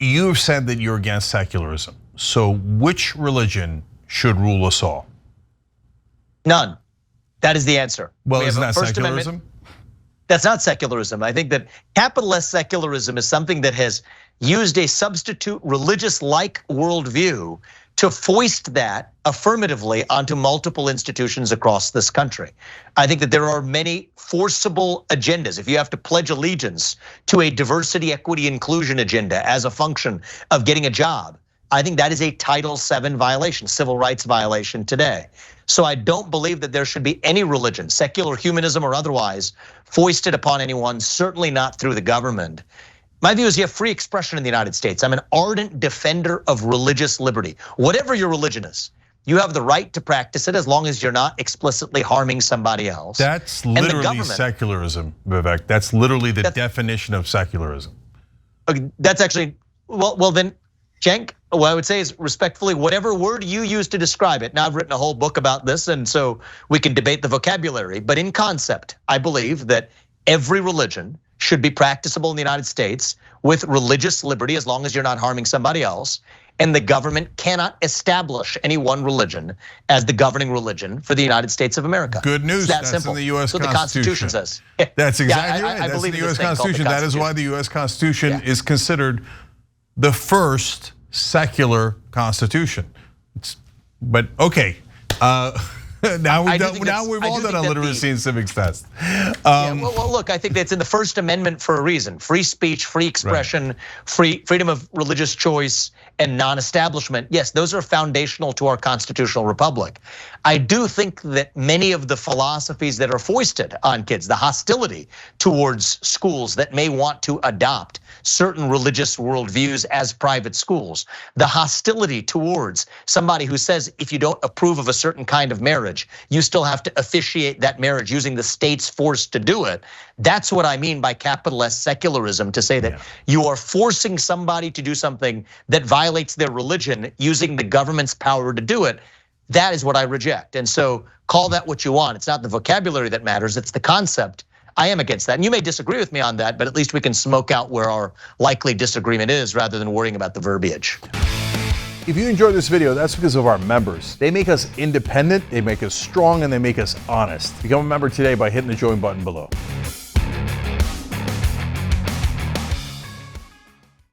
you've said that you're against secularism. So which religion should rule us all? None. That is the answer. Well, isn't that secularism? That's not secularism. I think that capital S secularism is something that has used a substitute religious-like worldview to foist that affirmatively onto multiple institutions across this country. I think that there are many forcible agendas. If you have to pledge allegiance to a diversity, equity, inclusion agenda as a function of getting a job, I think that is a Title VII violation, civil rights violation today. So I don't believe that there should be any religion, secular humanism or otherwise, foisted upon anyone, certainly not through the government. My view is you have free expression in the United States. I'm an ardent defender of religious liberty. Whatever your religion is, you have the right to practice it as long as you're not explicitly harming somebody else. That's literally secularism, Vivek. That's literally the definition of secularism. That's actually, well then, Cenk, what I would say is respectfully, whatever word you use to describe it. Now I've written a whole book about this, and so we can debate the vocabulary. But in concept, I believe that every religion should be practicable in the United States with religious liberty as long as you're not harming somebody else. And the government cannot establish any one religion as the governing religion for the United States of America. Good news, that's simple. In the US Constitution. So the Constitution says. That's exactly right, I that's believe in the US Constitution. That is why the US Constitution is considered the first secular constitution. But okay, now we've all done a literacy and civics test. Well, look, I think that's in the First Amendment for a reason. Free speech, free expression, freedom of religious choice, and non-establishment. Yes, those are foundational to our constitutional republic. I do think that many of the philosophies that are foisted on kids, the hostility towards schools that may want to adopt certain religious worldviews as private schools, the hostility towards somebody who says if you don't approve of a certain kind of marriage, you still have to officiate that marriage using the state's force to do it. That's what I mean by capital S secularism, to say that you are forcing somebody to do something that violates their religion using the government's power to do it. That is what I reject. And so call that what you want. It's not the vocabulary that matters, it's the concept. I am against that. And you may disagree with me on that, but at least we can smoke out where our likely disagreement is rather than worrying about the verbiage. If you enjoyed this video, that's because of our members. They make us independent, they make us strong, and they make us honest. Become a member today by hitting the join button below.